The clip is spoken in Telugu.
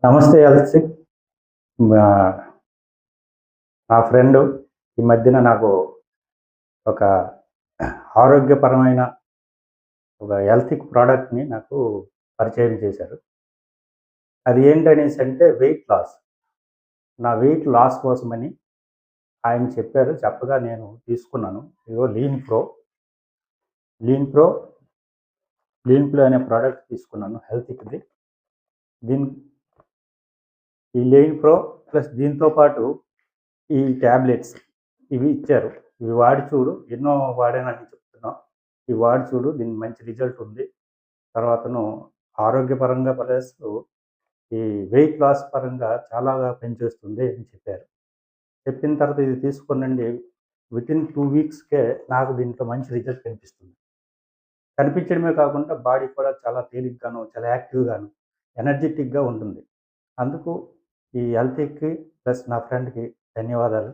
నమస్తే అల్సిక్. మా నా ఫ్రెండు ఈ మధ్యన నాకు ఒక ఆరోగ్యపరమైన ఒక హెల్తిక్ ప్రోడక్ట్‌ని నాకు పరిచయం చేశారు. అది ఏంటనేసి అంటే వెయిట్ లాస్. నా వెయిట్ లాస్ కోసమని ఆయన చెప్పారు. చెప్పగా నేను తీసుకున్నాను. ఇదిగో లీన్ ప్రో, లీన్ ప్రో అనే ప్రోడక్ట్ తీసుకున్నాను హెల్తిక్‌ది. దీన్ ఈ లీన్ ప్రో ప్లస్ దీంతో పాటు ఈ టాబ్లెట్స్ ఇవి ఇచ్చారు. ఇవి వాడి చూడు, ఎన్నో వాడానని చెప్తున్నావు. ఇవి వాడి చూడు, దీనికి మంచి రిజల్ట్ ఉంది. తర్వాతను ఆరోగ్యపరంగా ప్లస్ ఈ వెయిట్ లాస్ పరంగా చాలాగా పనిచేస్తుంది అని చెప్పారు. చెప్పిన తర్వాత ఇది తీసుకోనండి వితిన్ 2 వీక్స్‌కే నాకు దీంట్లో మంచి రిజల్ట్ కనిపిస్తుంది. కనిపించడమే కాకుండా బాడీ కూడా చాలా తేలిగ్గాను, చాలా యాక్టివ్‌గాను, ఎనర్జిటిక్‌గా ఉంటుంది. అందుకు ఈ హెల్త్‌కి ప్లస్ నా ఫ్రెండ్‌కి ధన్యవాదాలు.